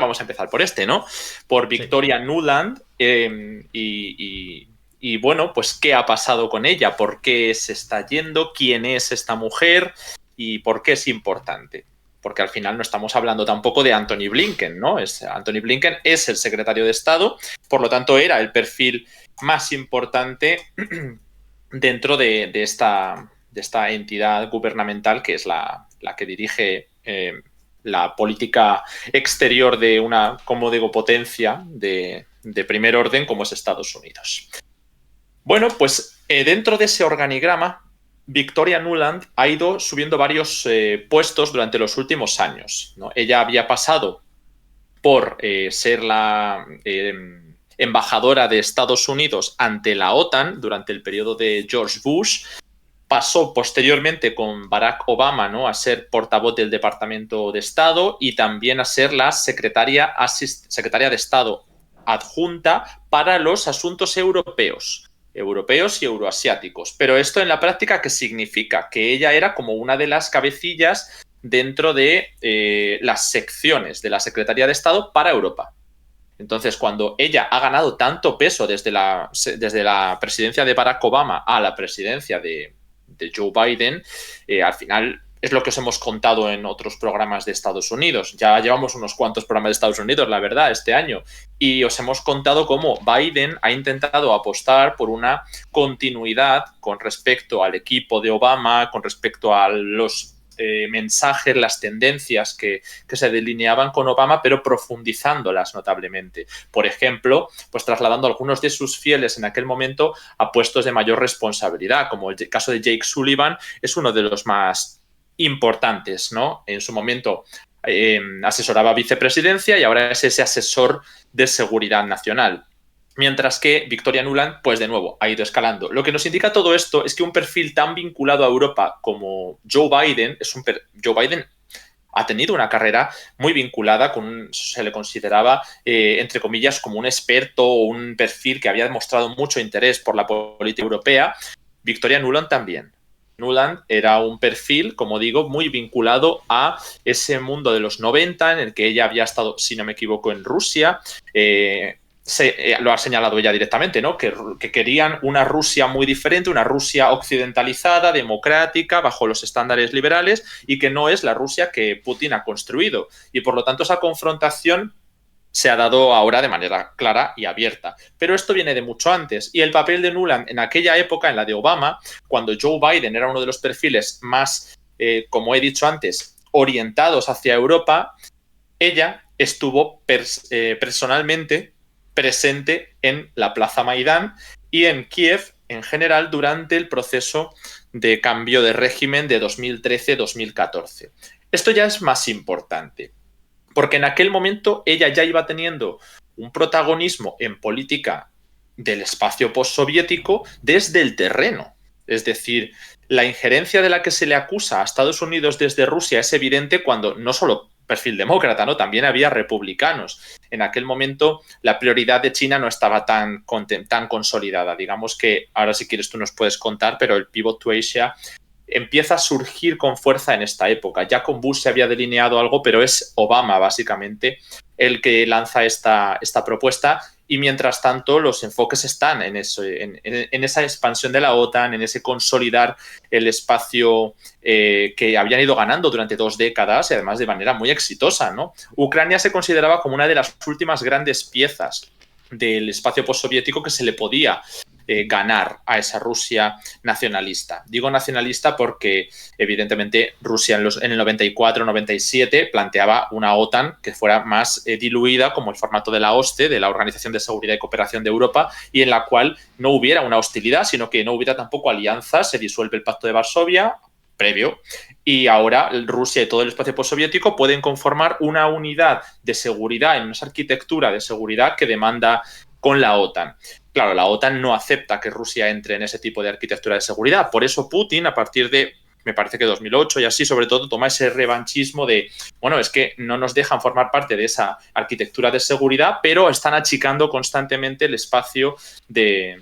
vamos a empezar por este, ¿no? Por Victoria Nuland. Y bueno, pues ¿qué ha pasado con ella? ¿Por qué se está yendo? ¿Quién es esta mujer? ¿Y por qué es importante? Porque al final no estamos hablando tampoco de Antony Blinken, ¿no? Antony Blinken es el secretario de Estado, por lo tanto era el perfil más importante dentro de esta entidad gubernamental que es la que dirige la política exterior de una, como digo, potencia de primer orden como es Estados Unidos. Bueno, pues dentro de ese organigrama, Victoria Nuland ha ido subiendo varios puestos durante los últimos años, ¿no? Ella había pasado por ser la embajadora de Estados Unidos ante la OTAN durante el periodo de George Bush. Pasó posteriormente con Barack Obama, ¿no?, a ser portavoz del Departamento de Estado y también a ser la secretaria de Estado adjunta para los asuntos europeos y euroasiáticos. Pero esto en la práctica, ¿qué significa? Que ella era como una de las cabecillas dentro de las secciones de la Secretaría de Estado para Europa. Entonces, cuando ella ha ganado tanto peso desde la presidencia de Barack Obama a la presidencia de Joe Biden, al final es lo que os hemos contado en otros programas de Estados Unidos. Ya llevamos unos cuantos programas de Estados Unidos, la verdad, este año. Y os hemos contado cómo Biden ha intentado apostar por una continuidad con respecto al equipo de Obama, con respecto a los mensajes, las tendencias que se delineaban con Obama, pero profundizándolas notablemente. Por ejemplo, pues trasladando a algunos de sus fieles en aquel momento a puestos de mayor responsabilidad, como el caso de Jake Sullivan es uno de los más importantes, ¿no? En su momento asesoraba a vicepresidencia y ahora es ese asesor de seguridad nacional. Mientras que Victoria Nuland, pues de nuevo, ha ido escalando. Lo que nos indica todo esto es que un perfil tan vinculado a Europa como Joe Biden, Joe Biden ha tenido una carrera muy vinculada se le consideraba, entre comillas, como un experto o un perfil que había demostrado mucho interés por la política europea. Victoria Nuland también. Nuland era un perfil, como digo, muy vinculado a ese mundo de los 90 en el que ella había estado, si no me equivoco, en Rusia. Lo ha señalado ella directamente, ¿no? Que querían una Rusia muy diferente, una Rusia occidentalizada, democrática, bajo los estándares liberales, y que no es la Rusia que Putin ha construido. Y por lo tanto esa confrontación se ha dado ahora de manera clara y abierta. Pero esto viene de mucho antes. Y el papel de Nuland en aquella época, en la de Obama, cuando Joe Biden era uno de los perfiles más, como he dicho antes, orientados hacia Europa, ella estuvo personalmente presente en la Plaza Maidán y en Kiev en general durante el proceso de cambio de régimen de 2013-2014. Esto ya es más importante, porque en aquel momento ella ya iba teniendo un protagonismo en política del espacio postsoviético desde el terreno. Es decir, la injerencia de la que se le acusa a Estados Unidos desde Rusia es evidente cuando no solo perfil demócrata, ¿no? También había republicanos. En aquel momento la prioridad de China no estaba tan consolidada. Digamos que, ahora si quieres tú nos puedes contar, pero el Pivot to Asia empieza a surgir con fuerza en esta época. Ya con Bush se había delineado algo, pero es Obama básicamente el que lanza esta propuesta. Y mientras tanto, los enfoques están en esa expansión de la OTAN, en ese consolidar el espacio que habían ido ganando durante 2 décadas y además de manera muy exitosa, ¿no? Ucrania se consideraba como una de las últimas grandes piezas del espacio postsoviético que se le podía ganar a esa Rusia nacionalista. Digo nacionalista porque, evidentemente, Rusia en el 94-97 planteaba una OTAN que fuera más diluida, como el formato de la OSCE, de la Organización de Seguridad y Cooperación de Europa, y en la cual no hubiera una hostilidad, sino que no hubiera tampoco alianzas. Se disuelve el Pacto de Varsovia previo, y ahora Rusia y todo el espacio postsoviético pueden conformar una unidad de seguridad, en esa arquitectura de seguridad que demanda con la OTAN. Claro, la OTAN no acepta que Rusia entre en ese tipo de arquitectura de seguridad. Por eso Putin, a partir de me parece que 2008 y así, sobre todo, toma ese revanchismo de, bueno, es que no nos dejan formar parte de esa arquitectura de seguridad, pero están achicando constantemente el espacio de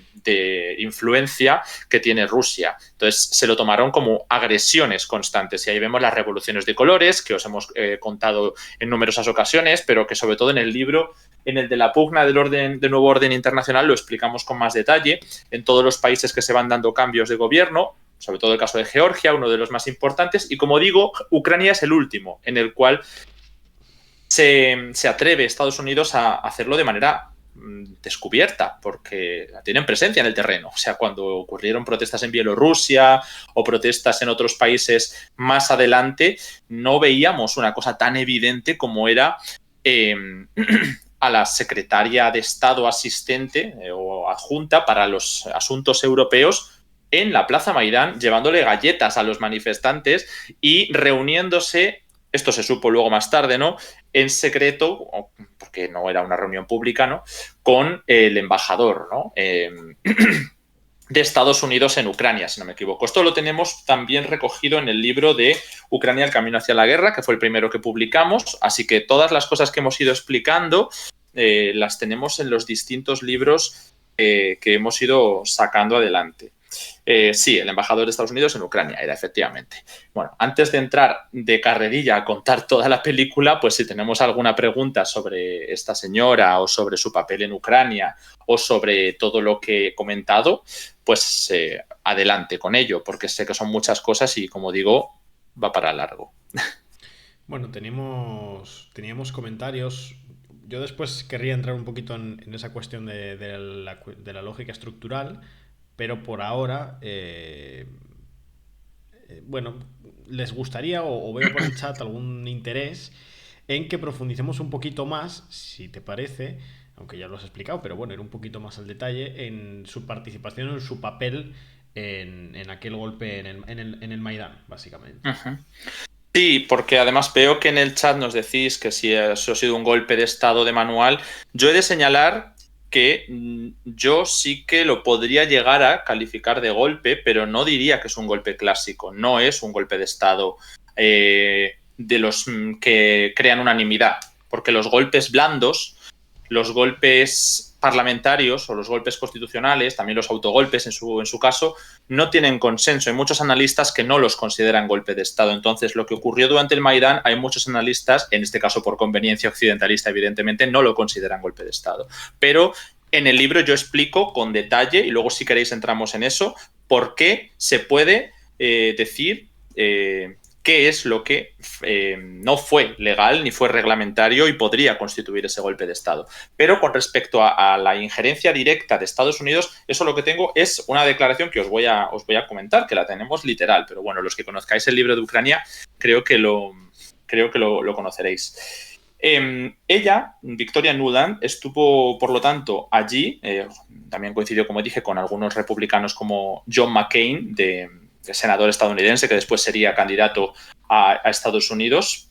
influencia que tiene Rusia. Entonces, se lo tomaron como agresiones constantes y ahí vemos las revoluciones de colores que os hemos contado en numerosas ocasiones, pero que sobre todo en el libro, en el de la pugna del nuevo orden internacional, lo explicamos con más detalle en todos los países que se van dando cambios de gobierno, sobre todo el caso de Georgia, uno de los más importantes, y como digo, Ucrania es el último, en el cual se atreve Estados Unidos a hacerlo de manera descubierta, porque tienen presencia en el terreno. O sea, cuando ocurrieron protestas en Bielorrusia o protestas en otros países más adelante, no veíamos una cosa tan evidente como era a la secretaria de Estado asistente o adjunta para los asuntos europeos en la Plaza Maidán, llevándole galletas a los manifestantes y reuniéndose, esto se supo luego más tarde, ¿no?, en secreto, porque no era una reunión pública, ¿no?, con el embajador, ¿no?, de Estados Unidos en Ucrania, si no me equivoco. Esto lo tenemos también recogido en el libro de Ucrania, el camino hacia la guerra, que fue el primero que publicamos, así que todas las cosas que hemos ido explicando las tenemos en los distintos libros que hemos ido sacando adelante. Sí, el embajador de Estados Unidos en Ucrania era, efectivamente. Bueno, antes de entrar de carrerilla a contar toda la película, pues si tenemos alguna pregunta sobre esta señora o sobre su papel en Ucrania o sobre todo lo que he comentado, pues adelante con ello, porque sé que son muchas cosas y, como digo, va para largo. Bueno, teníamos comentarios. Yo después querría entrar un poquito en esa cuestión de la lógica estructural, pero por ahora, bueno, les gustaría o veo por el chat algún interés en que profundicemos un poquito más, si te parece, aunque ya lo has explicado, pero bueno, ir un poquito más al detalle en su participación, en su papel en aquel golpe en el Maidán, básicamente. Uh-huh. Sí, porque además veo que en el chat nos decís que si eso ha sido un golpe de estado de manual. Yo he de señalar que yo sí que lo podría llegar a calificar de golpe, pero no diría que es un golpe clásico. No es un golpe de estado de los que crean unanimidad, porque los golpes blandos, los golpes parlamentarios o los golpes constitucionales, también los autogolpes en su caso, no tienen consenso. Hay muchos analistas que no los consideran golpe de Estado. Entonces, lo que ocurrió durante el Maidán, hay muchos analistas, en este caso por conveniencia occidentalista, evidentemente, no lo consideran golpe de Estado. Pero en el libro yo explico con detalle, y luego si queréis entramos en eso, por qué se puede decir qué es lo que no fue legal ni fue reglamentario y podría constituir ese golpe de Estado. Pero con respecto a la injerencia directa de Estados Unidos, eso lo que tengo es una declaración que os voy a comentar, que la tenemos literal, pero bueno, los que conozcáis el libro de Ucrania creo que lo conoceréis. Ella, Victoria Nuland, estuvo, por lo tanto, allí, también coincidió, como dije, con algunos republicanos como John McCain, de senador estadounidense, que después sería candidato a Estados Unidos.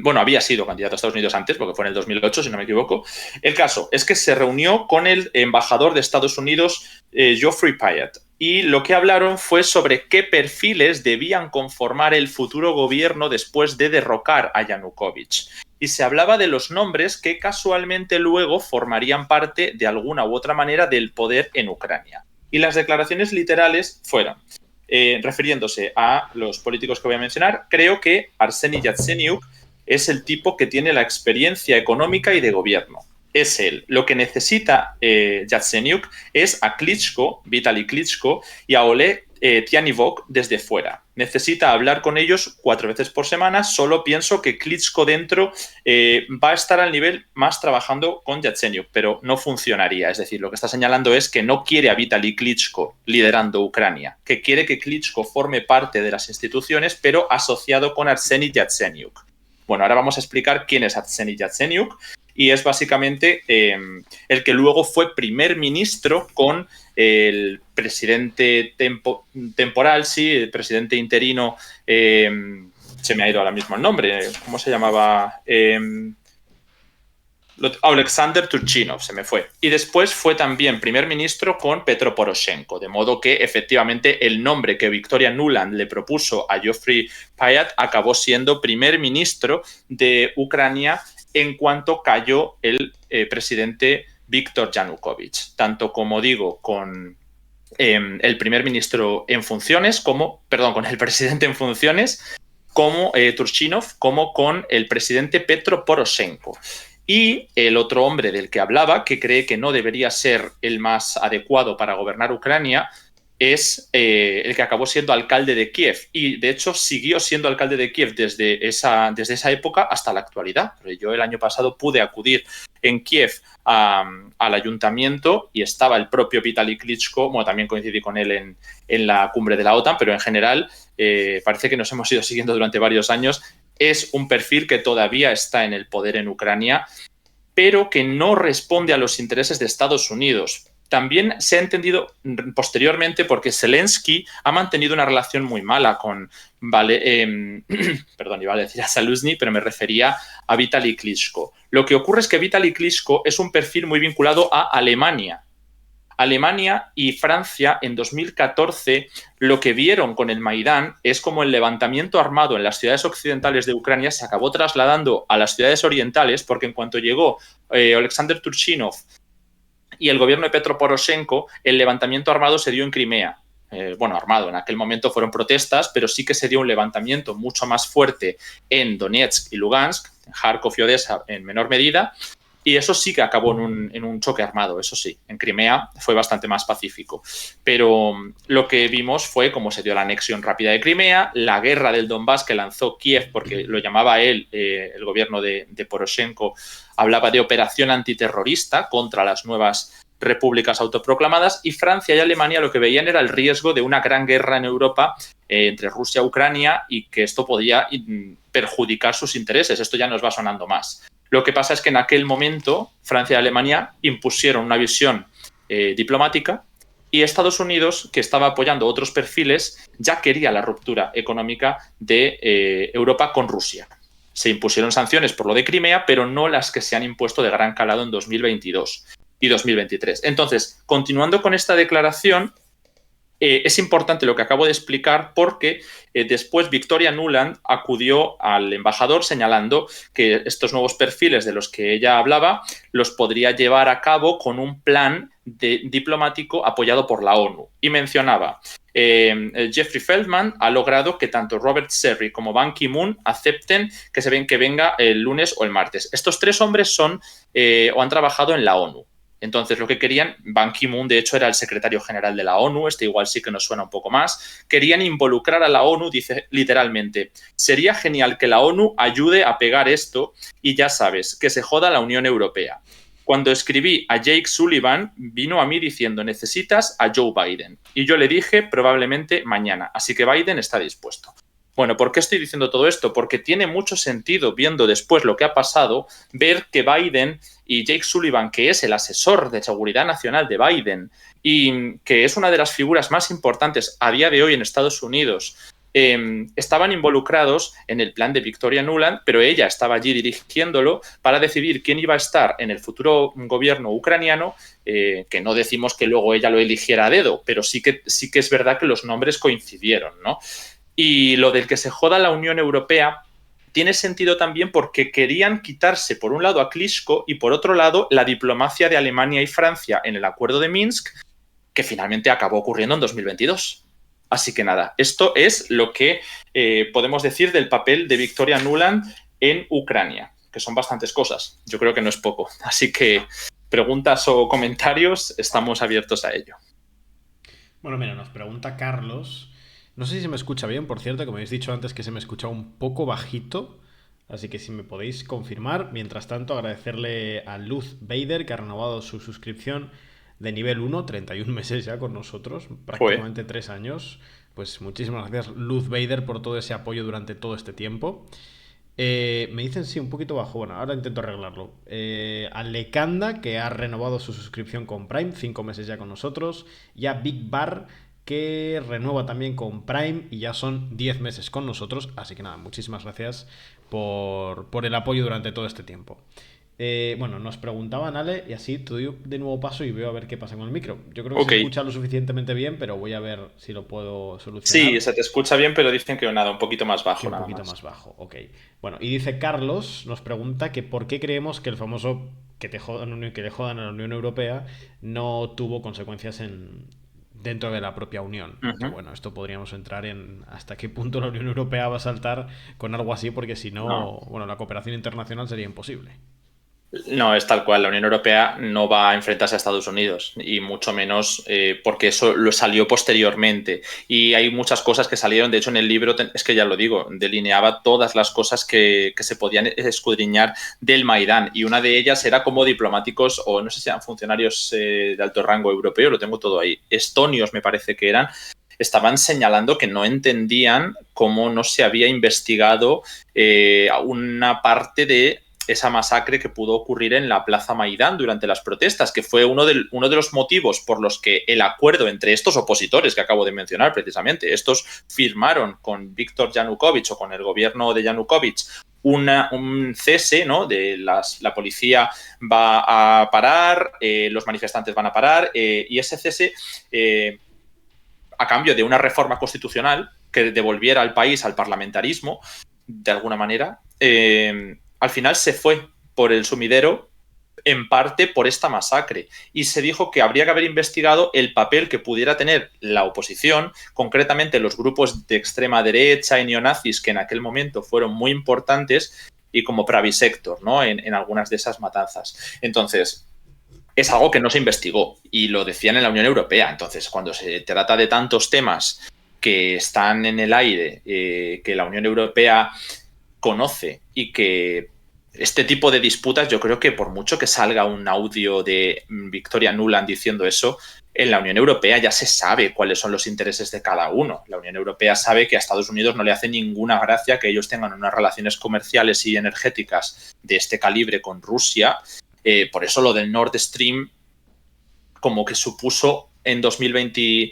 Bueno, había sido candidato a Estados Unidos antes, porque fue en el 2008, si no me equivoco. El caso es que se reunió con el embajador de Estados Unidos, Geoffrey Pyatt, y lo que hablaron fue sobre qué perfiles debían conformar el futuro gobierno después de derrocar a Yanukovych. Y se hablaba de los nombres que casualmente luego formarían parte de alguna u otra manera del poder en Ucrania. Y las declaraciones literales fueron, refiriéndose a los políticos que voy a mencionar, creo que Arseniy Yatsenyuk es el tipo que tiene la experiencia económica y de gobierno. Es él. Lo que necesita Yatsenyuk es a Klitschko, Vitaly Klitschko, y a Oleg Tianivok desde fuera. Necesita hablar con ellos 4 veces por semana. Solo pienso que Klitschko dentro va a estar al nivel más trabajando con Yatsenyuk, pero no funcionaría. Es decir, lo que está señalando es que no quiere a Vitaly Klitschko liderando Ucrania, que quiere que Klitschko forme parte de las instituciones, pero asociado con Arseniy Yatsenyuk. Bueno, ahora vamos a explicar quién es Arseniy Yatsenyuk, y es básicamente el que luego fue primer ministro con el presidente temporal, sí, el presidente interino, se me ha ido ahora mismo el nombre, ¿cómo se llamaba? Alexander Turchinov, se me fue. Y después fue también primer ministro con Petro Poroshenko, de modo que efectivamente el nombre que Victoria Nuland le propuso a Geoffrey Payat acabó siendo primer ministro de Ucrania en cuanto cayó el presidente Viktor Yanukovych, tanto como digo con el primer ministro en funciones, con el presidente en funciones, como Turchinov, como con el presidente Petro Poroshenko. Y el otro hombre del que hablaba, que cree que no debería ser el más adecuado para gobernar Ucrania, es el que acabó siendo alcalde de Kiev. Y de hecho siguió siendo alcalde de Kiev desde esa época hasta la actualidad. Yo el año pasado pude acudir en Kiev al ayuntamiento y estaba el propio Vitaly Klitschko, bueno, también coincidí con él en la cumbre de la OTAN, pero en general parece que nos hemos ido siguiendo durante varios años. Es un perfil que todavía está en el poder en Ucrania, pero que no responde a los intereses de Estados Unidos. También se ha entendido posteriormente porque Zelensky ha mantenido una relación muy mala con, perdón, iba a decir a Zaluzny, pero me refería a Vitaly Klitschko. Lo que ocurre es que Vitaly Klitschko es un perfil muy vinculado a Alemania. Alemania y Francia en 2014 lo que vieron con el Maidán es como el levantamiento armado en las ciudades occidentales de Ucrania se acabó trasladando a las ciudades orientales porque en cuanto llegó Alexander Turchinov y el gobierno de Petro Poroshenko, el levantamiento armado se dio en Crimea. Armado, en aquel momento fueron protestas, pero sí que se dio un levantamiento mucho más fuerte en Donetsk y Lugansk, en Kharkov y Odessa en menor medida, y eso sí que acabó en un choque armado, eso sí. En Crimea fue bastante más pacífico. Pero lo que vimos fue cómo se dio la anexión rápida de Crimea, la guerra del Donbass que lanzó Kiev, porque lo llamaba él, el gobierno de Poroshenko, hablaba de operación antiterrorista contra las nuevas repúblicas autoproclamadas, y Francia y Alemania lo que veían era el riesgo de una gran guerra en Europa entre Rusia y Ucrania y que esto podía perjudicar sus intereses. Esto ya nos va sonando más. Lo que pasa es que en aquel momento Francia y Alemania impusieron una visión diplomática y Estados Unidos, que estaba apoyando otros perfiles, ya quería la ruptura económica de Europa con Rusia. Se impusieron sanciones por lo de Crimea, pero no las que se han impuesto de gran calado en 2022 y 2023. Entonces, continuando con esta declaración, es importante lo que acabo de explicar porque después Victoria Nuland acudió al embajador señalando que estos nuevos perfiles de los que ella hablaba los podría llevar a cabo con un plan diplomático apoyado por la ONU. Y mencionaba, Jeffrey Feldman ha logrado que tanto Robert Serry como Ban Ki-moon acepten que venga el lunes o el martes. Estos tres hombres son o han trabajado en la ONU. Entonces, lo que querían, Ban Ki-moon, de hecho, era el secretario general de la ONU, igual sí que nos suena un poco más, querían involucrar a la ONU, dice literalmente, sería genial que la ONU ayude a pegar esto y ya sabes, que se joda la Unión Europea. Cuando escribí a Jake Sullivan, vino a mí diciendo, necesitas a Joe Biden. Y yo le dije, probablemente mañana, así que Biden está dispuesto. Bueno, ¿por qué estoy diciendo todo esto? Porque tiene mucho sentido, viendo después lo que ha pasado, ver que Biden y Jake Sullivan, que es el asesor de seguridad nacional de Biden y que es una de las figuras más importantes a día de hoy en Estados Unidos, estaban involucrados en el plan de Victoria Nuland, pero ella estaba allí dirigiéndolo para decidir quién iba a estar en el futuro gobierno ucraniano, que no decimos que luego ella lo eligiera a dedo, pero sí que es verdad que los nombres coincidieron, ¿no? Y lo del que se joda la Unión Europea tiene sentido también porque querían quitarse por un lado a Klitschko y por otro lado la diplomacia de Alemania y Francia en el acuerdo de Minsk, que finalmente acabó ocurriendo en 2022. Así que nada, esto es lo que podemos decir del papel de Victoria Nuland en Ucrania, que son bastantes cosas. Yo creo que no es poco. Así que preguntas o comentarios, estamos abiertos a ello. Bueno, mira, nos pregunta Carlos. No sé si se me escucha bien, por cierto, como habéis dicho antes que se me escuchaba un poco bajito. Así que si me podéis confirmar. Mientras tanto, agradecerle a Luz Vader que ha renovado su suscripción de nivel 1, 31 meses ya con nosotros, prácticamente 3 años. Pues muchísimas gracias, Luz Vader, por todo ese apoyo durante todo este tiempo. Me dicen sí, un poquito bajo. Bueno, ahora intento arreglarlo. Alekanda, que ha renovado su suscripción con Prime, 5 meses ya con nosotros. Y a Big Bar, que renueva también con Prime y ya son 10 meses con nosotros. Así que nada, muchísimas gracias por el apoyo durante todo este tiempo. Bueno, nos preguntaban, Ale, y así te doy de nuevo paso y veo a ver qué pasa con el micro. Yo creo que se Ok. escucha lo suficientemente bien, pero voy a ver si lo puedo Sí, solucionar. se te escucha bien, pero dicen que nada, un poquito más Que bajo un nada poquito más más. bajo, ok. Bueno, y dice Carlos, nos pregunta que por qué creemos que el famoso que le jodan a la Unión Europea no tuvo consecuencias dentro de la propia Unión. Que Ujú. bueno, esto podríamos entrar en hasta qué punto la Unión Europea va a saltar con algo así, porque si No. no, bueno, la cooperación internacional sería imposible. No, es tal cual. La Unión Europea no va a enfrentarse a Estados Unidos y mucho menos porque eso lo salió posteriormente. Y hay muchas cosas que salieron. De hecho, en el libro, es que ya lo digo, delineaba todas las cosas que se podían escudriñar del Maidán. Y una de ellas era como diplomáticos o no sé si eran funcionarios de alto rango europeo, lo tengo todo ahí. Estonios me parece que eran. Estaban señalando que no entendían cómo no se había investigado una parte de esa masacre que pudo ocurrir en la Plaza Maidán durante las protestas, que fue uno de los motivos por los que el acuerdo entre estos opositores que acabo de mencionar precisamente, estos firmaron con Víctor Yanukovych o con el gobierno de Yanukovych un cese, ¿no? La policía va a parar, los manifestantes van a parar y ese cese a cambio de una reforma constitucional que devolviera al país al parlamentarismo, de alguna manera, al final se fue por el sumidero en parte por esta masacre y se dijo que habría que haber investigado el papel que pudiera tener la oposición, concretamente los grupos de extrema derecha y neonazis que en aquel momento fueron muy importantes y como Pravisector, ¿no? En algunas de esas matanzas. Entonces, es algo que no se investigó y lo decían en la Unión Europea. Entonces, cuando se trata de tantos temas que están en el aire, que la Unión Europea conoce y que este tipo de disputas, yo creo que por mucho que salga un audio de Victoria Nuland diciendo eso, en la Unión Europea ya se sabe cuáles son los intereses de cada uno. La Unión Europea sabe que a Estados Unidos no le hace ninguna gracia que ellos tengan unas relaciones comerciales y energéticas de este calibre con Rusia. Por eso lo del Nord Stream como que supuso en 2020,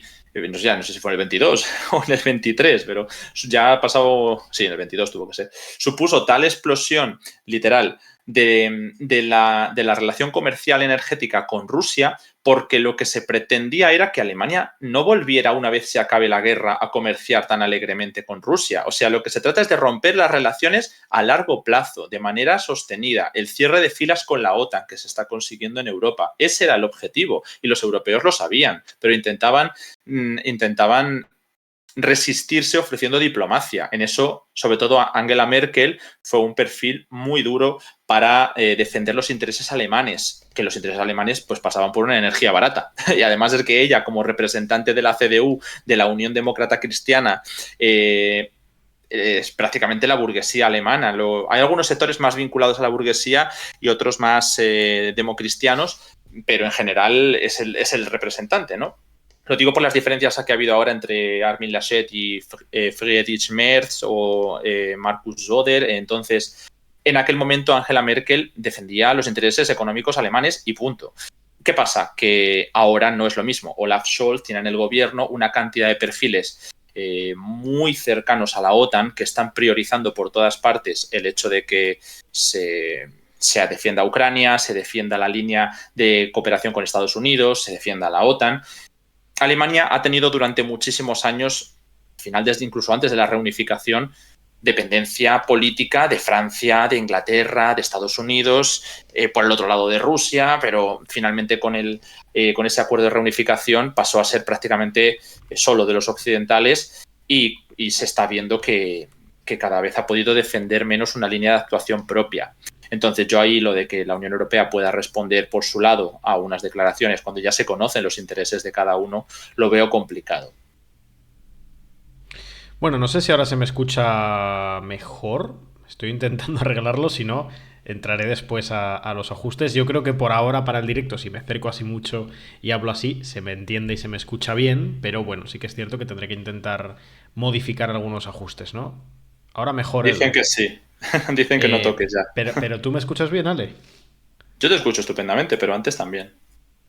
ya no sé si fue en el 22 o en el 23, pero ya ha pasado, sí, en el 22 tuvo que ser, supuso tal explosión literal de la relación comercial energética con Rusia, porque lo que se pretendía era que Alemania no volviera una vez se acabe la guerra a comerciar tan alegremente con Rusia. O sea, lo que se trata es de romper las relaciones a largo plazo, de manera sostenida, el cierre de filas con la OTAN que se está consiguiendo en Europa. Ese era el objetivo y los europeos lo sabían, pero intentaban resistirse ofreciendo diplomacia. En eso, sobre todo, Angela Merkel fue un perfil muy duro para defender los intereses alemanes, que los intereses alemanes pues pasaban por una energía barata. Y además es que ella, como representante de la CDU, de la Unión Demócrata Cristiana, es prácticamente la burguesía alemana. Hay algunos sectores más vinculados a la burguesía y otros más democristianos, pero en general es el representante, ¿no? Lo digo por las diferencias que ha habido ahora entre Armin Laschet y Friedrich Merz o Markus Söder. Entonces, en aquel momento Angela Merkel defendía los intereses económicos alemanes y punto. ¿Qué pasa? Que ahora no es lo mismo. Olaf Scholz tiene en el gobierno una cantidad de perfiles muy cercanos a la OTAN que están priorizando por todas partes el hecho de que se defienda a Ucrania, se defienda la línea de cooperación con Estados Unidos, se defienda a la OTAN. Alemania ha tenido durante muchísimos años, final desde incluso antes de la reunificación, dependencia política de Francia, de Inglaterra, de Estados Unidos, por el otro lado de Rusia, pero finalmente con ese acuerdo de reunificación pasó a ser prácticamente solo de los occidentales y se está viendo que cada vez ha podido defender menos una línea de actuación propia. Entonces yo ahí lo de que la Unión Europea pueda responder por su lado a unas declaraciones cuando ya se conocen los intereses de cada uno, lo veo complicado. Bueno, no sé si ahora se me escucha mejor. Estoy intentando arreglarlo, si no, entraré después a los ajustes. Yo creo que por ahora para el directo, si me acerco así mucho y hablo así, se me entiende y se me escucha bien, pero bueno, sí que es cierto que tendré que intentar modificar algunos ajustes, ¿no? Ahora mejor Dicen el... que sí, dicen que no toques ya. pero tú me escuchas bien, Ale. Yo te escucho estupendamente, pero antes también.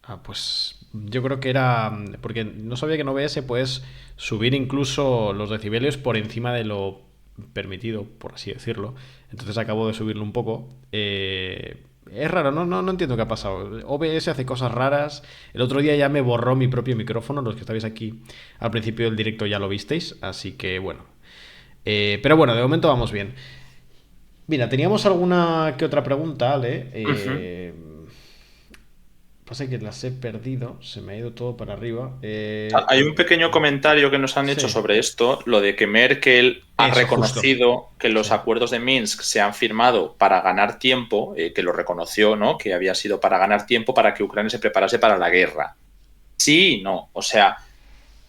Ah, pues yo creo que era... Porque no sabía que en OBS puedes subir incluso los decibelios por encima de lo permitido, por así decirlo. Entonces acabo de subirlo un poco. Es raro, no entiendo qué ha pasado. OBS hace cosas raras. El otro día ya me borró mi propio micrófono. Los que estabais aquí al principio del directo ya lo visteis. Así que bueno. Pero bueno, de momento vamos bien. Mira, teníamos alguna que otra pregunta, Ale. Ujú. Pasa que las he perdido. Se me ha ido todo para arriba. Hay un pequeño comentario que nos han hecho Sí. sobre esto, lo de que Merkel ha Eso, justo. reconocido que Sí. los acuerdos de Minsk se han firmado para ganar tiempo, que lo reconoció, ¿no? Que había sido para ganar tiempo para que Ucrania se preparase para la guerra. Sí, y no. O sea,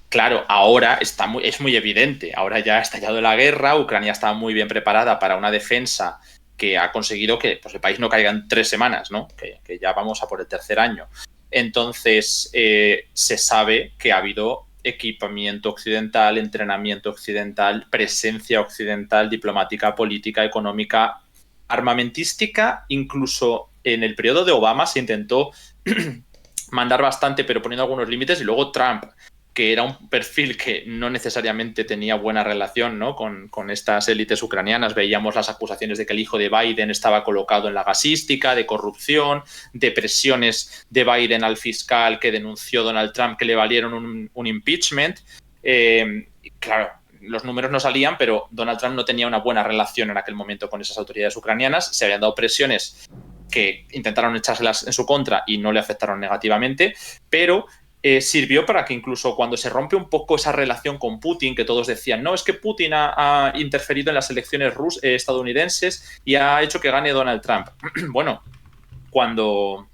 claro, ahora es muy evidente. Ahora ya ha estallado la guerra, Ucrania está muy bien preparada para una defensa que ha conseguido que pues, el país no caiga en 3 semanas, ¿no? Que ya vamos a por el tercer año. Entonces, se sabe que ha habido equipamiento occidental, entrenamiento occidental, presencia occidental, diplomática, política, económica, armamentística. Incluso en el periodo de Obama se intentó mandar bastante, pero poniendo algunos límites, y luego Trump, que era un perfil que no necesariamente tenía buena relación, ¿no? con estas élites ucranianas. Veíamos las acusaciones de que el hijo de Biden estaba colocado en la gasística, de corrupción, de presiones de Biden al fiscal que denunció Donald Trump que le valieron un impeachment. Claro, los números no salían, pero Donald Trump no tenía una buena relación en aquel momento con esas autoridades ucranianas. Se habían dado presiones que intentaron echárselas en su contra y no le afectaron negativamente, pero sirvió para que incluso cuando se rompe un poco esa relación con Putin, que todos decían, no, es que Putin ha interferido en las elecciones estadounidenses y ha hecho que gane Donald Trump. Bueno, cuando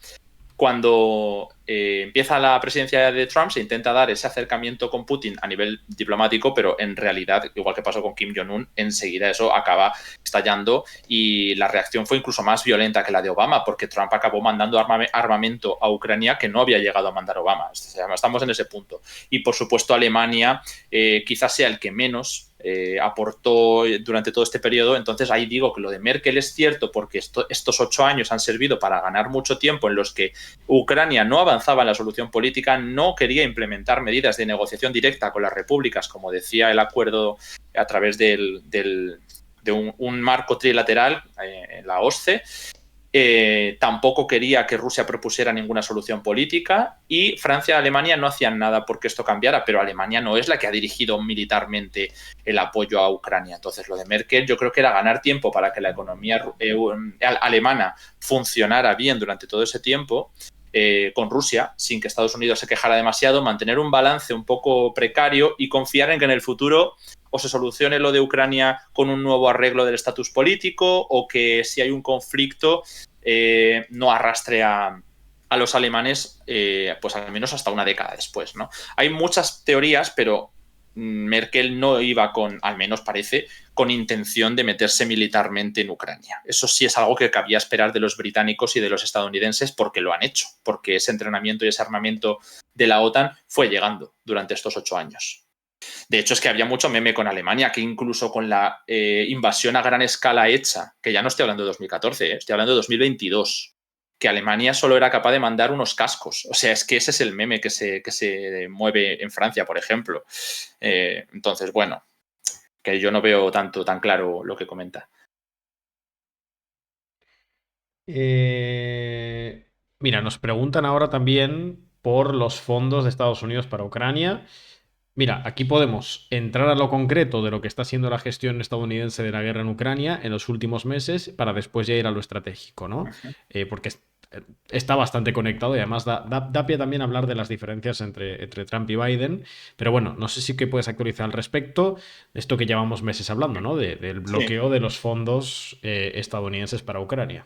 empieza la presidencia de Trump, se intenta dar ese acercamiento con Putin a nivel diplomático, pero en realidad, igual que pasó con Kim Jong-un, enseguida eso acaba estallando y la reacción fue incluso más violenta que la de Obama, porque Trump acabó mandando armamento a Ucrania que no había llegado a mandar Obama. Estamos en ese punto. Y por supuesto, Alemania quizás sea el que menos aportó durante todo este periodo. Entonces ahí digo que lo de Merkel es cierto porque estos 8 años han servido para ganar mucho tiempo en los que Ucrania no avanzaba en la solución política, no quería implementar medidas de negociación directa con las repúblicas, como decía el acuerdo a través de un marco trilateral en la OSCE. Tampoco quería que Rusia propusiera ninguna solución política y Francia y Alemania no hacían nada porque esto cambiara, pero Alemania no es la que ha dirigido militarmente el apoyo a Ucrania. Entonces, lo de Merkel yo creo que era ganar tiempo para que la economía alemana funcionara bien durante todo ese tiempo con Rusia, sin que Estados Unidos se quejara demasiado, mantener un balance un poco precario y confiar en que en el futuro o se solucione lo de Ucrania con un nuevo arreglo del estatus político o que si hay un conflicto no arrastre a los alemanes pues al menos hasta una década después, ¿no? Hay muchas teorías, pero Merkel no iba con, al menos parece, con intención de meterse militarmente en Ucrania. Eso sí es algo que cabía esperar de los británicos y de los estadounidenses porque lo han hecho, porque ese entrenamiento y ese armamento de la OTAN fue llegando durante estos 8 años. De hecho, es que había mucho meme con Alemania, que incluso con la invasión a gran escala hecha, que ya no estoy hablando de 2014, estoy hablando de 2022, que Alemania solo era capaz de mandar unos cascos. O sea, es que ese es el meme que se mueve en Francia, por ejemplo. Entonces, bueno, que yo no veo tan claro lo que comenta. Eh, Mira, nos preguntan ahora también por los fondos de Estados Unidos para Ucrania. Mira, aquí podemos entrar a lo concreto de lo que está siendo la gestión estadounidense de la guerra en Ucrania en los últimos meses para después ya ir a lo estratégico, ¿no? Porque está bastante conectado y además da pie también a hablar de las diferencias entre Trump y Biden. Pero bueno, no sé si que puedes actualizar al respecto de esto que llevamos meses hablando, ¿no? Del Sí. bloqueo de los fondos estadounidenses para Ucrania.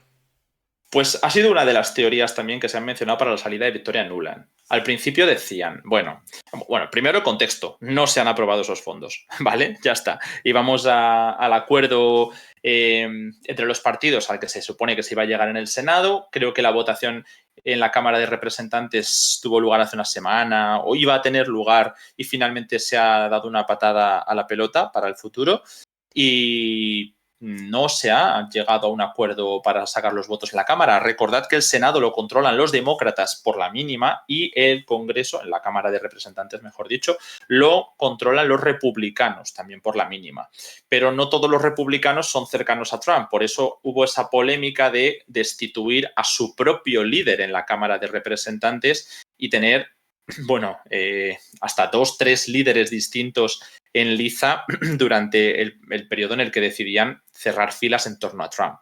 Pues ha sido una de las teorías también que se han mencionado para la salida de Victoria Nuland. Al principio decían, bueno, primero el contexto, no se han aprobado esos fondos, ¿vale? Ya está. Y vamos al acuerdo entre los partidos al que se supone que se iba a llegar en el Senado. Creo que la votación en la Cámara de Representantes tuvo lugar hace una semana o iba a tener lugar y finalmente se ha dado una patada a la pelota para el futuro. Y no se ha llegado a un acuerdo para sacar los votos en la Cámara. Recordad que el Senado lo controlan los demócratas por la mínima y el Congreso, en la Cámara de Representantes, mejor dicho, lo controlan los republicanos también por la mínima. Pero no todos los republicanos son cercanos a Trump. Por eso hubo esa polémica de destituir a su propio líder en la Cámara de Representantes y tener, bueno, hasta 2, 3 líderes distintos en liza durante el periodo en el que decidían cerrar filas en torno a Trump.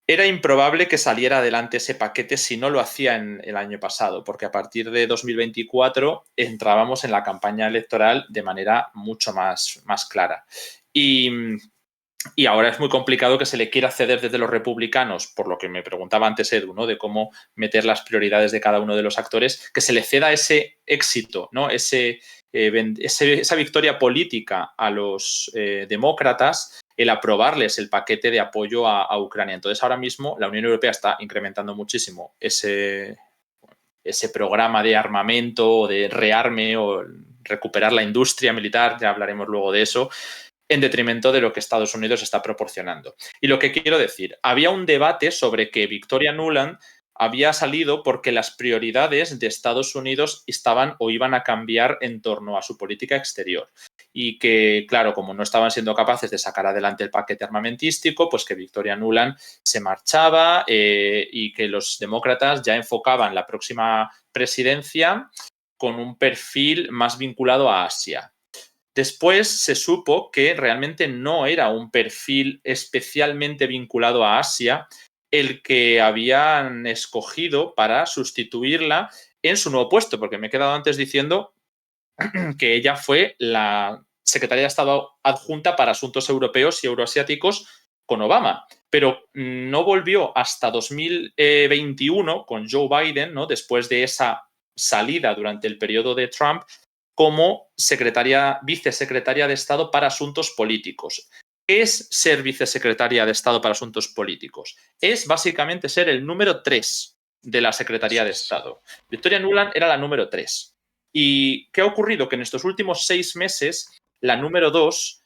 Era improbable que saliera adelante ese paquete si no lo hacía en el año pasado, porque a partir de 2024 entrábamos en la campaña electoral de manera mucho más clara. Y ahora es muy complicado que se le quiera ceder desde los republicanos, por lo que me preguntaba antes Edu, ¿no? De cómo meter las prioridades de cada uno de los actores, que se le ceda ese éxito, ¿no? Esa victoria política a los demócratas, el aprobarles el paquete de apoyo a Ucrania. Entonces, ahora mismo la Unión Europea está incrementando muchísimo ese programa de armamento o de rearme o recuperar la industria militar, ya hablaremos luego de eso, en detrimento de lo que Estados Unidos está proporcionando. Y lo que quiero decir, había un debate sobre que Victoria Nuland había salido porque las prioridades de Estados Unidos estaban o iban a cambiar en torno a su política exterior. Y que, claro, como no estaban siendo capaces de sacar adelante el paquete armamentístico, pues que Victoria Nuland se marchaba y que los demócratas ya enfocaban la próxima presidencia con un perfil más vinculado a Asia. Después se supo que realmente no era un perfil especialmente vinculado a Asia el que habían escogido para sustituirla en su nuevo puesto, porque me he quedado antes diciendo que ella fue la secretaria de Estado adjunta para asuntos europeos y euroasiáticos con Obama, pero no volvió hasta 2021 con Joe Biden, ¿no? Después de esa salida durante el periodo de Trump, como vicesecretaria de Estado para Asuntos Políticos. ¿Qué es ser vicesecretaria de Estado para Asuntos Políticos? Es básicamente ser el número 3 de la Secretaría de Estado. Victoria Nuland era la número 3. ¿Y qué ha ocurrido? Que en estos últimos 6 meses, la número 2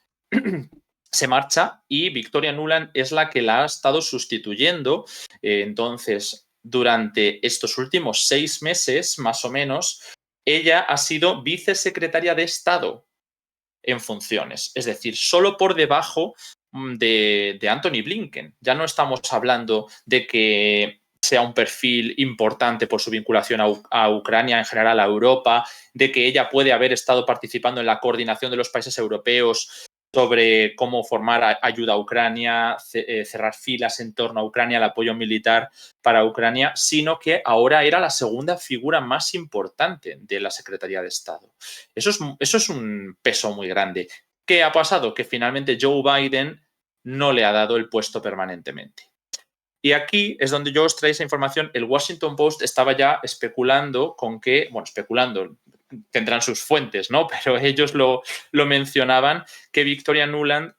se marcha y Victoria Nuland es la que la ha estado sustituyendo. Entonces, durante estos últimos 6 meses, más o menos, ella ha sido vicesecretaria de Estado en funciones, es decir, solo por debajo de Antony Blinken. Ya no estamos hablando de que sea un perfil importante por su vinculación a Ucrania, en general a Europa, de que ella puede haber estado participando en la coordinación de los países europeos sobre cómo formar ayuda a Ucrania, cerrar filas en torno a Ucrania, el apoyo militar para Ucrania, sino que ahora era la segunda figura más importante de la Secretaría de Estado. Eso es un peso muy grande. ¿Qué ha pasado? Que finalmente Joe Biden no le ha dado el puesto permanentemente. Y aquí es donde yo os traigo esa información. El Washington Post estaba ya especulando con que, bueno, especulando, tendrán sus fuentes, ¿no? Pero ellos lo mencionaban, que Victoria Nuland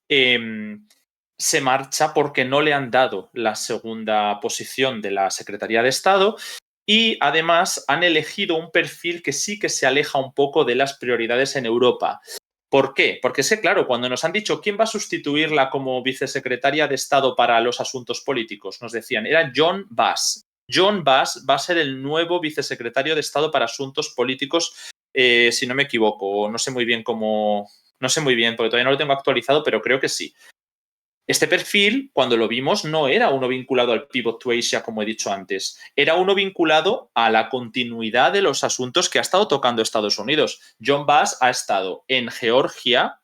se marcha porque no le han dado la segunda posición de la Secretaría de Estado y además han elegido un perfil que sí que se aleja un poco de las prioridades en Europa. ¿Por qué? Porque es que, claro, cuando nos han dicho quién va a sustituirla como vicesecretaria de Estado para los asuntos políticos, nos decían, era John Bass. John Bass va a ser el nuevo vicesecretario de Estado para asuntos políticos, si no me equivoco. No sé muy bien porque todavía no lo tengo actualizado, pero creo que sí. Este perfil, cuando lo vimos, no era uno vinculado al Pivot to Asia, como he dicho antes. Era uno vinculado a la continuidad de los asuntos que ha estado tocando Estados Unidos. John Bass ha estado en Georgia,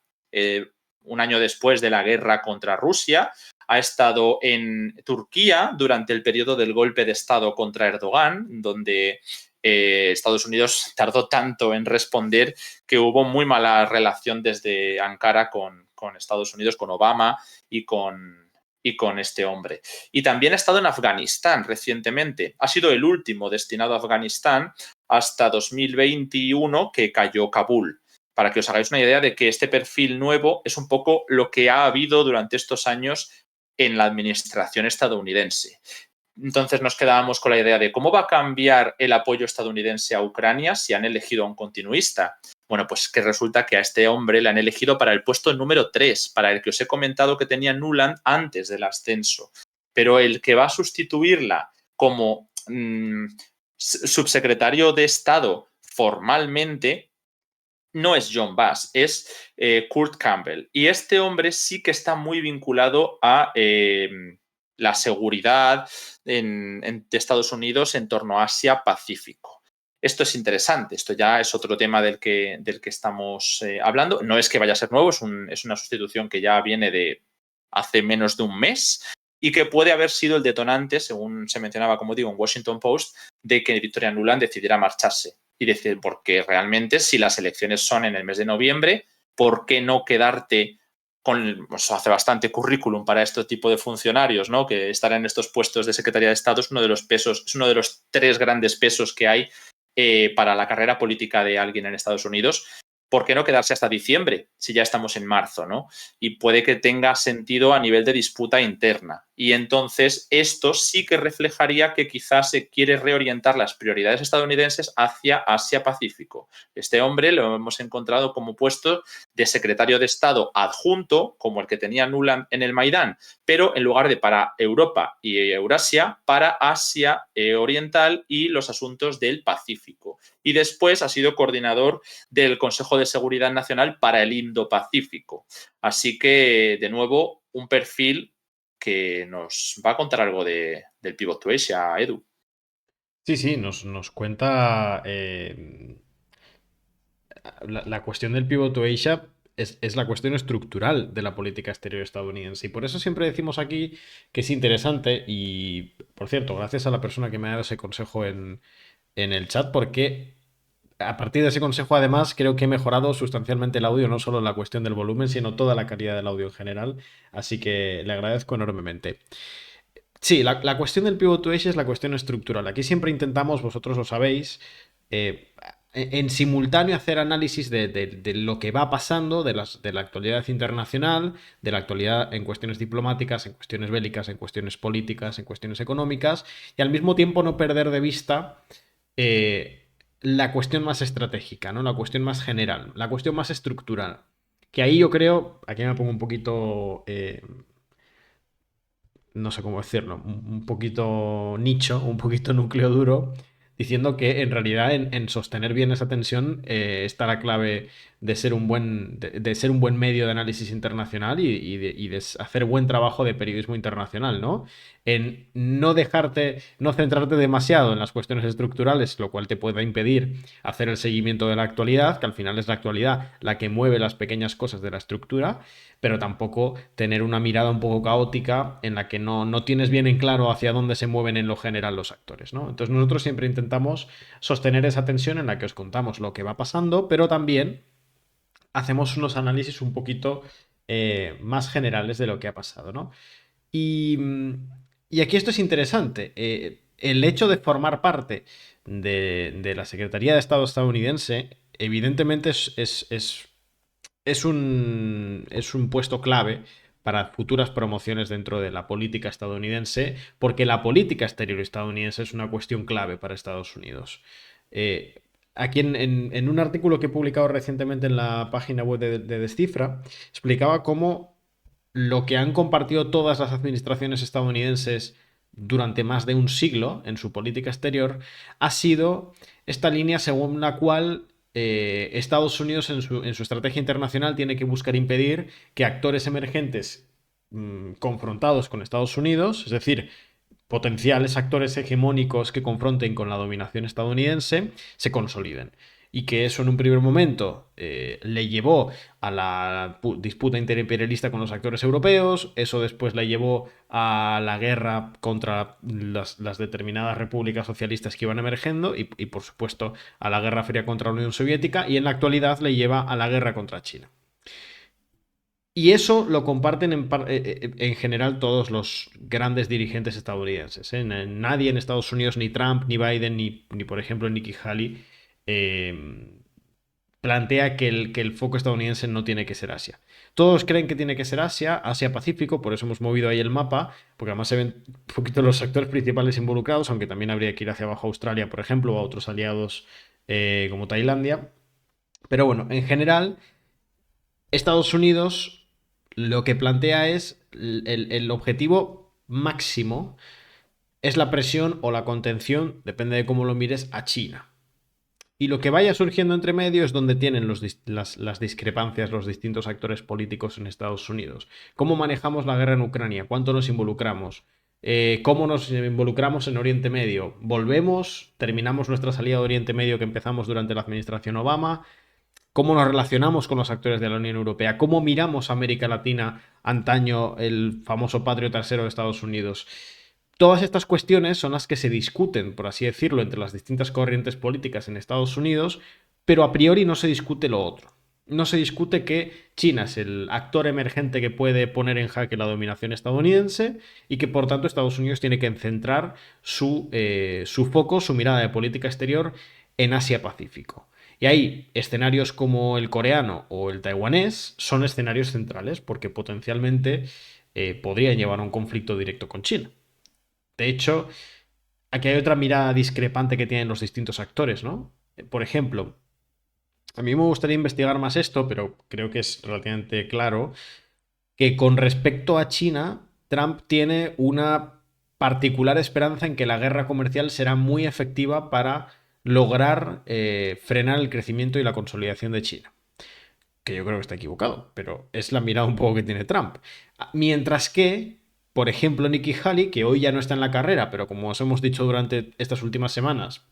un año después de la guerra contra Rusia, ha estado en Turquía durante el periodo del golpe de Estado contra Erdogan, donde Estados Unidos tardó tanto en responder que hubo muy mala relación desde Ankara con Estados Unidos, con Obama y con este hombre. Y también ha estado en Afganistán recientemente. Ha sido el último destinado a Afganistán hasta 2021, que cayó Kabul. Para que os hagáis una idea de que este perfil nuevo es un poco lo que ha habido durante estos años en la administración estadounidense. Entonces nos quedábamos con la idea de cómo va a cambiar el apoyo estadounidense a Ucrania si han elegido a un continuista. Bueno, pues que resulta que a este hombre le han elegido para el puesto número 3, para el que os he comentado que tenía Nuland antes del ascenso. Pero el que va a sustituirla como subsecretario de Estado formalmente no es John Bass, es Kurt Campbell. Y este hombre sí que está muy vinculado a la seguridad de Estados Unidos en torno a Asia-Pacífico. Esto es interesante, esto ya es otro tema del que estamos hablando. No es que vaya a ser nuevo, es una sustitución que ya viene de hace menos de un mes y que puede haber sido el detonante, según se mencionaba, como digo, en Washington Post, de que Victoria Nuland decidiera marcharse. Y decir, porque realmente si las elecciones son en el mes de noviembre, ¿por qué no quedarte con, pues hace bastante currículum para este tipo de funcionarios, ¿no? Que estar en estos puestos de Secretaría de Estado es uno de los pesos, es uno de los 3 grandes pesos que hay para la carrera política de alguien en Estados Unidos. ¿Por qué no quedarse hasta diciembre si ya estamos en marzo, ¿no? Y puede que tenga sentido a nivel de disputa interna. Y entonces esto sí que reflejaría que quizás se quiere reorientar las prioridades estadounidenses hacia Asia-Pacífico. Este hombre lo hemos encontrado como puesto de secretario de Estado adjunto, como el que tenía Nuland en el Maidán, pero en lugar de para Europa y Eurasia, para Asia Oriental y los asuntos del Pacífico. Y después ha sido coordinador del Consejo de Seguridad Nacional para el Indo-Pacífico. Así que, de nuevo, un perfil que nos va a contar algo del Pivot to Asia, Edu. Sí, nos cuenta la cuestión del Pivot to Asia es la cuestión estructural de la política exterior estadounidense. Y por eso siempre decimos aquí que es interesante. Y, por cierto, gracias a la persona que me ha dado ese consejo en el chat, porque a partir de ese consejo, además, creo que he mejorado sustancialmente el audio, no solo la cuestión del volumen, sino toda la calidad del audio en general. Así que le agradezco enormemente. Sí, la cuestión del Pivot to Asia es la cuestión estructural. Aquí siempre intentamos, vosotros lo sabéis, en simultáneo hacer análisis de lo que va pasando, de la actualidad internacional, de la actualidad en cuestiones diplomáticas, en cuestiones bélicas, en cuestiones políticas, en cuestiones económicas, y al mismo tiempo no perder de vista la cuestión más estratégica, ¿no? La cuestión más general, la cuestión más estructural. Que ahí yo creo, aquí me pongo un poquito no sé cómo decirlo, un poquito nicho, un poquito núcleo duro, diciendo que en realidad en sostener bien esa tensión está la clave de ser de ser un buen medio de análisis internacional y de hacer buen trabajo de periodismo internacional, ¿no? En no dejarte, no centrarte demasiado en las cuestiones estructurales, lo cual te pueda impedir hacer el seguimiento de la actualidad, que al final es la actualidad la que mueve las pequeñas cosas de la estructura, pero tampoco tener una mirada un poco caótica en la que no tienes bien en claro hacia dónde se mueven en lo general los actores, ¿no? Entonces nosotros siempre intentamos sostener esa tensión en la que os contamos lo que va pasando, pero también hacemos unos análisis un poquito más generales de lo que ha pasado, ¿no? Y, y aquí esto es interesante. El hecho de formar parte de la Secretaría de Estado estadounidense, evidentemente es un puesto clave para futuras promociones dentro de la política estadounidense, porque la política exterior estadounidense es una cuestión clave para Estados Unidos. Aquí en un artículo que he publicado recientemente en la página web de Descifra, explicaba cómo lo que han compartido todas las administraciones estadounidenses durante más de un siglo en su política exterior ha sido esta línea según la cual Estados Unidos en su estrategia internacional tiene que buscar impedir que actores emergentes confrontados con Estados Unidos, es decir, potenciales actores hegemónicos que confronten con la dominación estadounidense, se consoliden. Y que eso en un primer momento le llevó a la disputa interimperialista con los actores europeos, eso después le llevó a la guerra contra las determinadas repúblicas socialistas que iban emergiendo y por supuesto a la Guerra Fría contra la Unión Soviética y en la actualidad le lleva a la guerra contra China. Y eso lo comparten en general todos los grandes dirigentes estadounidenses. Nadie en Estados Unidos, ni Trump, ni Biden, ni por ejemplo Nikki Haley, plantea que el foco estadounidense no tiene que ser Asia. Todos creen que tiene que ser Asia, Asia-Pacífico, por eso hemos movido ahí el mapa, porque además se ven un poquito los actores principales involucrados, aunque también habría que ir hacia abajo a Australia, por ejemplo, o a otros aliados como Tailandia. Pero bueno, en general, Estados Unidos lo que plantea es el objetivo máximo es la presión o la contención, depende de cómo lo mires, a China. Y lo que vaya surgiendo entre medio es donde tienen las discrepancias los distintos actores políticos en Estados Unidos. ¿Cómo manejamos la guerra en Ucrania? ¿Cuánto nos involucramos? ¿Cómo nos involucramos en Oriente Medio? ¿Volvemos? ¿Terminamos nuestra salida de Oriente Medio que empezamos durante la administración Obama? ¿Cómo nos relacionamos con los actores de la Unión Europea? ¿Cómo miramos a América Latina antaño el famoso patrio trasero de Estados Unidos? Todas estas cuestiones son las que se discuten, por así decirlo, entre las distintas corrientes políticas en Estados Unidos, pero a priori no se discute lo otro. No se discute que China es el actor emergente que puede poner en jaque la dominación estadounidense y que por tanto Estados Unidos tiene que centrar su foco, su mirada de política exterior en Asia-Pacífico. Y ahí escenarios como el coreano o el taiwanés son escenarios centrales porque potencialmente podrían llevar a un conflicto directo con China. De hecho, aquí hay otra mirada discrepante que tienen los distintos actores, ¿no? Por ejemplo, a mí me gustaría investigar más esto, pero creo que es relativamente claro que con respecto a China, Trump tiene una particular esperanza en que la guerra comercial será muy efectiva para lograr frenar el crecimiento y la consolidación de China. Que yo creo que está equivocado, pero es la mirada un poco que tiene Trump. Mientras que, por ejemplo, Nikki Haley, que hoy ya no está en la carrera, pero como os hemos dicho durante estas últimas semanas,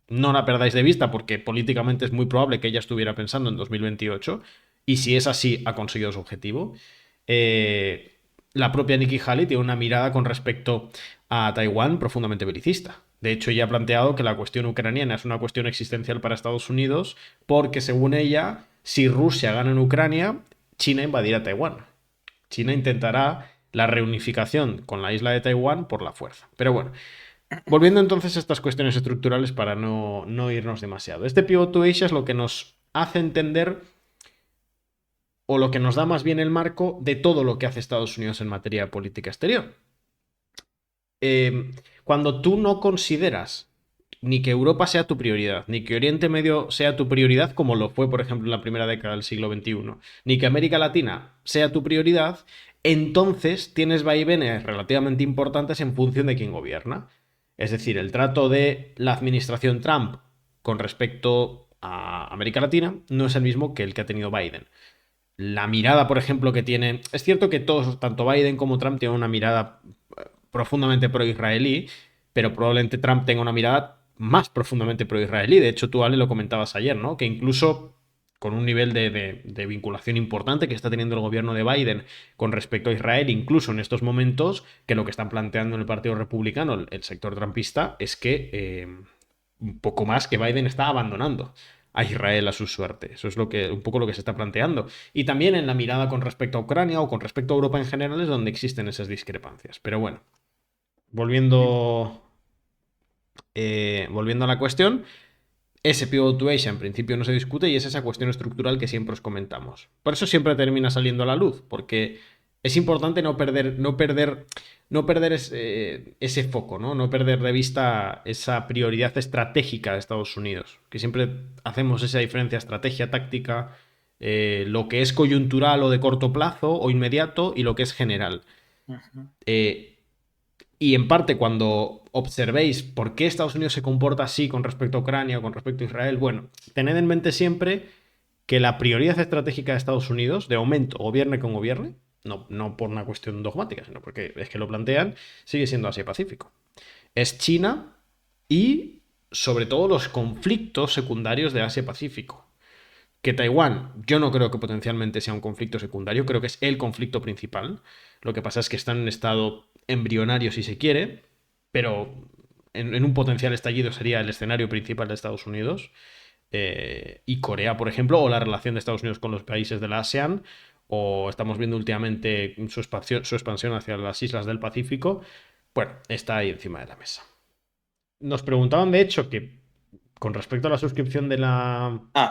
no la perdáis de vista porque políticamente es muy probable que ella estuviera pensando en 2028, y si es así, ha conseguido su objetivo. La propia Nikki Haley tiene una mirada con respecto a Taiwán profundamente belicista. De hecho, ella ha planteado que la cuestión ucraniana es una cuestión existencial para Estados Unidos porque, según ella, si Rusia gana en Ucrania, China invadirá Taiwán. China intentará la reunificación con la isla de Taiwán por la fuerza. Pero bueno, volviendo entonces a estas cuestiones estructurales para no irnos demasiado. Este pivot to Asia es lo que nos hace entender o lo que nos da más bien el marco de todo lo que hace Estados Unidos en materia de política exterior. Cuando tú no consideras ni que Europa sea tu prioridad, ni que Oriente Medio sea tu prioridad, como lo fue, por ejemplo, en la primera década del siglo XXI, ni que América Latina sea tu prioridad, entonces tienes vaivenes relativamente importantes en función de quién gobierna. Es decir, el trato de la administración Trump con respecto a América Latina no es el mismo que el que ha tenido Biden. La mirada, por ejemplo, que tiene... Es cierto que todos, tanto Biden como Trump, tienen una mirada profundamente pro-israelí, pero probablemente Trump tenga una mirada más profundamente pro-israelí. De hecho, tú, Ale, lo comentabas ayer, ¿no? Que incluso con un nivel de vinculación importante que está teniendo el gobierno de Biden con respecto a Israel, incluso en estos momentos, que lo que están planteando en el Partido Republicano, el sector trumpista, es que un poco más que Biden está abandonando a Israel a su suerte. Eso es un poco lo que se está planteando. Y también en la mirada con respecto a Ucrania o con respecto a Europa en general es donde existen esas discrepancias. Pero bueno, volviendo, volviendo a la cuestión, ese pivot to Asia en principio no se discute y es esa cuestión estructural que siempre os comentamos. Por eso siempre termina saliendo a la luz, porque es importante no perder ese foco, ¿no? No perder de vista esa prioridad estratégica de Estados Unidos, que siempre hacemos esa diferencia estrategia, táctica, lo que es coyuntural o de corto plazo o inmediato y lo que es general. Y en parte cuando observéis por qué Estados Unidos se comporta así con respecto a Ucrania o con respecto a Israel, bueno, tened en mente siempre que la prioridad estratégica de Estados Unidos, de momento, gobierne con gobierne, no por una cuestión dogmática, sino porque es que lo plantean, sigue siendo Asia-Pacífico. Es China y, sobre todo, los conflictos secundarios de Asia-Pacífico. Que Taiwán, yo no creo que potencialmente sea un conflicto secundario, creo que es el conflicto principal. Lo que pasa es que está en un estado embrionario, si se quiere, pero en un potencial estallido sería el escenario principal de Estados Unidos. Y Corea, por ejemplo, o la relación de Estados Unidos con los países de la ASEAN, o estamos viendo últimamente su expansión hacia las islas del Pacífico. Bueno, está ahí encima de la mesa. Nos preguntaban, de hecho, que con respecto a la suscripción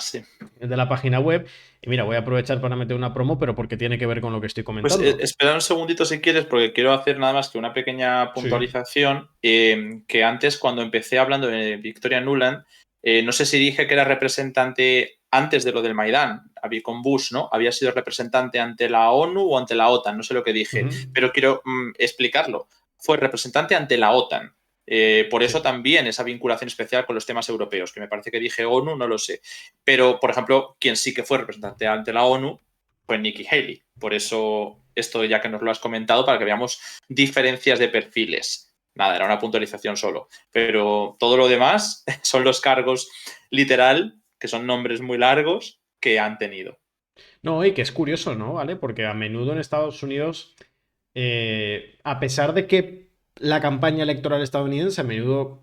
Sí. de la página web, y mira, voy a aprovechar para meter una promo, pero porque tiene que ver con lo que estoy Pues comentando. espera un segundito si quieres, porque quiero hacer nada más que una pequeña Sí. puntualización. Que antes, cuando empecé hablando de Victoria Nuland, no sé si dije que era representante antes de lo del Maidán, con Bush, ¿no? Había sido representante ante la ONU o ante la OTAN, no sé lo que dije, pero quiero explicarlo. Fue representante ante la OTAN. Por eso también esa vinculación especial con los temas europeos, que me parece que dije ONU, no lo sé. Pero, por ejemplo, quien sí que fue representante ante la ONU fue Nikki Haley. Por eso, esto ya que nos lo has comentado, para que veamos diferencias de perfiles. Nada, era una puntualización solo. Pero todo lo demás son los cargos literal, que son nombres muy largos, que han tenido. No, y que es curioso, ¿no? ¿Vale? Porque a menudo en Estados Unidos, a pesar de que la campaña electoral estadounidense a menudo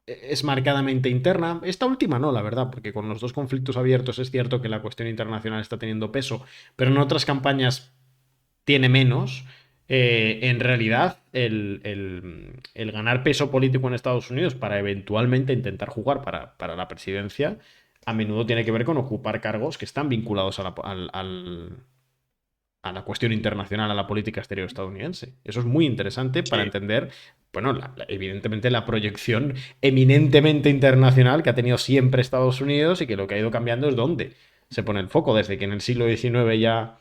es marcadamente interna, esta última no, la verdad, porque con los dos conflictos abiertos es cierto que la cuestión internacional está teniendo peso, pero en otras campañas tiene menos. En realidad, el ganar peso político en Estados Unidos para eventualmente intentar jugar para la presidencia, a menudo tiene que ver con ocupar cargos que están vinculados a la cuestión internacional, a la política exterior estadounidense. Eso es muy interesante para Sí. entender, bueno, evidentemente la proyección eminentemente internacional que ha tenido siempre Estados Unidos y que lo que ha ido cambiando es dónde se pone el foco, desde que en el siglo XIX ya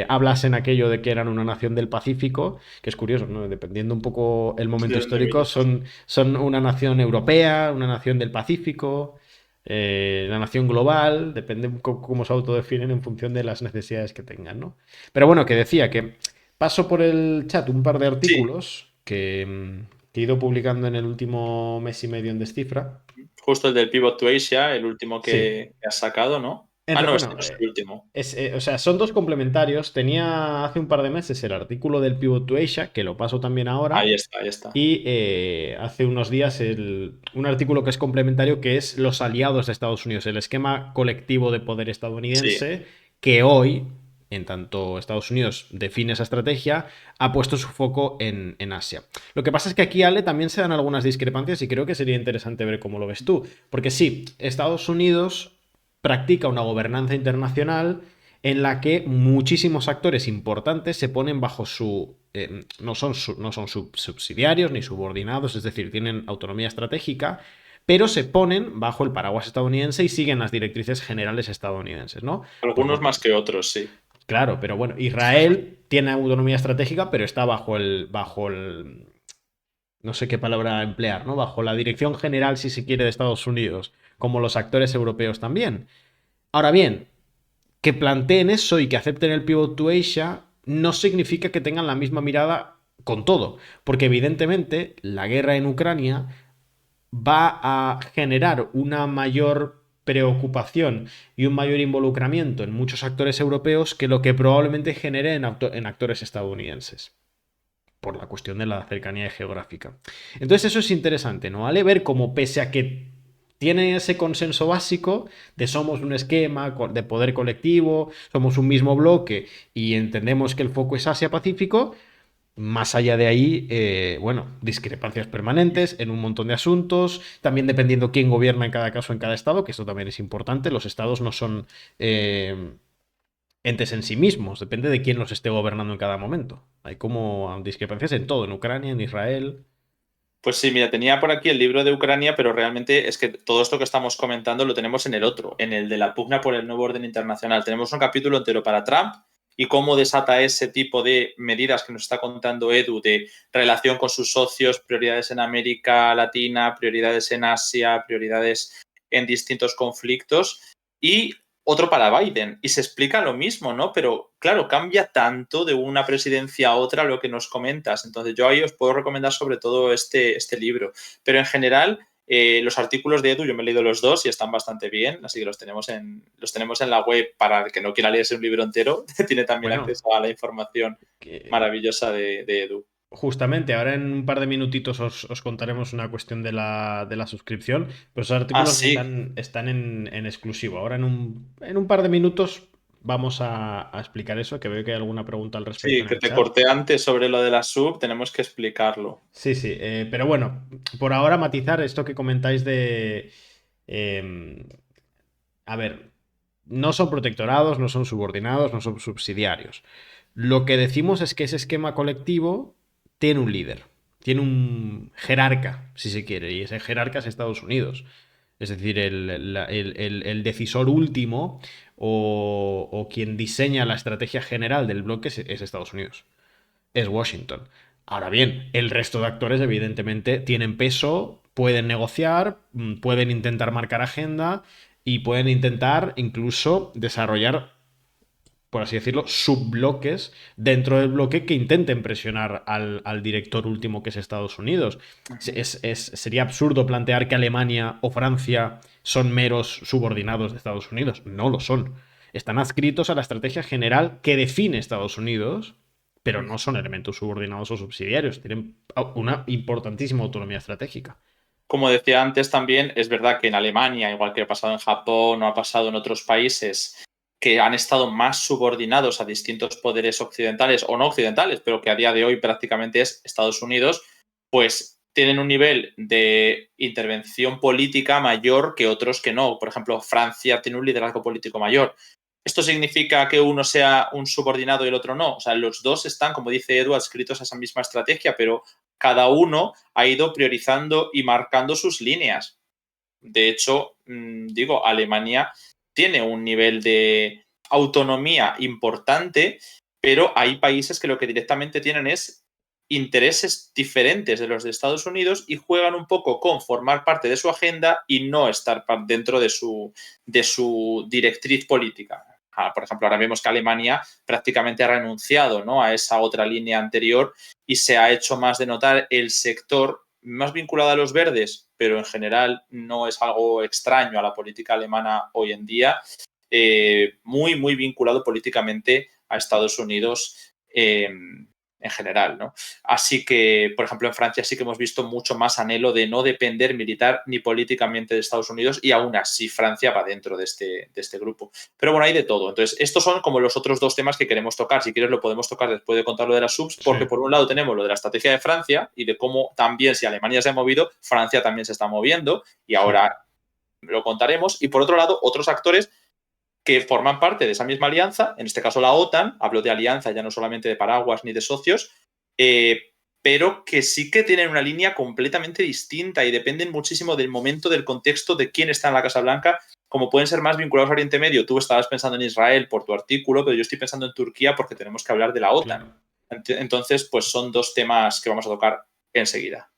hablasen aquello de que eran una nación del Pacífico, que es curioso, ¿no? Dependiendo un poco el ¿De momento dónde histórico, vienes? son una nación europea, una nación del Pacífico, la nación global, depende cómo se autodefinen en función de las necesidades que tengan, ¿no? Pero bueno, que decía que paso por el chat un par de Sí, artículos que he ido publicando en el último mes y medio en Descifra. justo el del Pivot to Asia, el último Sí. que has sacado, ¿no? Ah, no, este Bueno, no es el último. o sea, son dos complementarios. Tenía hace un par de meses el artículo del Pivot to Asia, que lo paso también ahora. Ahí está, ahí está. Y hace unos días un artículo que es complementario, que es los aliados de Estados Unidos, el esquema colectivo de poder Sí, estadounidense, que hoy, en tanto Estados Unidos define esa estrategia, ha puesto su foco en Asia. Lo que pasa es que aquí, Ale, también se dan algunas discrepancias y creo que sería interesante ver cómo lo ves tú. Porque sí, Estados Unidos practica una gobernanza internacional en la que muchísimos actores importantes se ponen bajo su... no son subsidiarios ni subordinados, es decir, tienen autonomía estratégica, pero se ponen bajo el paraguas estadounidense y siguen las directrices generales estadounidenses, ¿no? Pues algunos bueno, más que otros, sí. claro, pero bueno, Israel tiene autonomía estratégica, pero está no sé qué palabra emplear, ¿no? Bajo la dirección general, si se quiere, de Estados Unidos, como los actores europeos también. Ahora bien, que planteen eso y que acepten el Pivot to Asia no significa que tengan la misma mirada con todo, porque evidentemente la guerra en Ucrania va a generar una mayor preocupación y un mayor involucramiento en muchos actores europeos que lo que probablemente genere en actores estadounidenses por la cuestión de la cercanía geográfica. Entonces eso es interesante, ¿no? Vale ver cómo pese a que tiene ese consenso básico de somos un esquema de poder colectivo, somos un mismo bloque y entendemos que el foco es Asia-Pacífico, más allá de ahí, bueno, discrepancias permanentes en un montón de asuntos, también dependiendo quién gobierna en cada caso, en cada estado, que esto también es importante, los estados no son entes en sí mismos, depende de quién los esté gobernando en cada momento. Hay como discrepancias en todo, en Ucrania, en Israel. Pues sí, mira, tenía por aquí el libro de Ucrania, pero realmente es que todo esto que estamos comentando lo tenemos en el otro, en el de la pugna por el nuevo orden internacional. Tenemos un capítulo entero para Trump y cómo desata ese tipo de medidas que nos está contando Edu, de relación con sus socios, prioridades en América Latina, prioridades en Asia, prioridades en distintos conflictos. Y otro para Biden. Y se explica lo mismo, ¿no? Pero claro, cambia tanto de una presidencia a otra lo que nos comentas. Entonces yo ahí os puedo recomendar sobre todo este libro. Pero en general, los artículos de Edu, yo me he leído los dos y están bastante bien, así que los tenemos en la web para el que no quiera leerse un libro entero, tiene también Bueno, acceso a la información que maravillosa de Edu. justamente ahora en un par de minutitos os contaremos una cuestión de la suscripción, pero esos Ah, artículos sí, están en exclusivo. Ahora en un par de minutos vamos a explicar eso, que veo que hay alguna pregunta al respecto sí, en que el te chat. corté antes sobre lo de la sub, tenemos que explicarlo. Sí, sí, pero bueno, por ahora matizar esto que comentáis de... eh, a ver, no son protectorados, no son subordinados, no son subsidiarios. Lo que decimos es que ese esquema colectivo tiene un líder, tiene un jerarca, si se quiere, y ese jerarca es Estados Unidos. Es decir, el decisor último o quien diseña la estrategia general del bloque es Estados Unidos, es Washington. Ahora bien, el resto de actores evidentemente tienen peso, pueden negociar, pueden intentar marcar agenda y pueden intentar incluso desarrollar, por así decirlo, subbloques dentro del bloque que intenten presionar al director último que es Estados Unidos. Sería absurdo plantear que Alemania o Francia son meros subordinados de Estados Unidos. No lo son. Están adscritos a la estrategia general que define Estados Unidos, pero no son elementos subordinados o subsidiarios. Tienen una importantísima autonomía estratégica. Como decía antes también, es verdad que en Alemania, igual que ha pasado en Japón o ha pasado en otros países que han estado más subordinados a distintos poderes occidentales o no occidentales, pero que a día de hoy prácticamente es Estados Unidos, pues tienen un nivel de intervención política mayor que otros que no. Por ejemplo, Francia tiene un liderazgo político mayor. ¿Esto significa que uno sea un subordinado y el otro no? O sea, los dos están, como dice Edu, adscritos a esa misma estrategia, pero cada uno ha ido priorizando y marcando sus líneas. De hecho, digo, Alemania tiene un nivel de autonomía importante, pero hay países que lo que directamente tienen es intereses diferentes de los de Estados Unidos y juegan un poco con formar parte de su agenda y no estar dentro de su directriz política. Por ejemplo, ahora vemos que Alemania prácticamente ha renunciado, ¿no?, a esa otra línea anterior y se ha hecho más de notar el sector más vinculado a los verdes, pero en general no es algo extraño a la política alemana hoy en día, muy, muy vinculado políticamente a Estados Unidos en general, ¿no? Así que, por ejemplo, en Francia sí que hemos visto mucho más anhelo de no depender militar ni políticamente de Estados Unidos y aún así Francia va dentro de este grupo. Pero bueno, hay de todo. Entonces, estos son como los otros dos temas que queremos tocar. Si quieres lo podemos tocar después de contar lo de las subs, porque Sí. por un lado tenemos lo de la estrategia de Francia y de cómo también si Alemania se ha movido, Francia también se está moviendo y Sí. ahora lo contaremos. Y por otro lado, otros actores que forman parte de esa misma alianza, en este caso la OTAN, hablo de alianza ya no solamente de paraguas ni de socios, pero que sí que tienen una línea completamente distinta y dependen muchísimo del momento, del contexto, de quién está en la Casa Blanca, como pueden ser más vinculados a Oriente Medio. Tú estabas pensando en Israel por tu artículo, pero yo estoy pensando en Turquía porque tenemos que hablar de la OTAN. Claro. Entonces, pues son dos temas que vamos a tocar enseguida.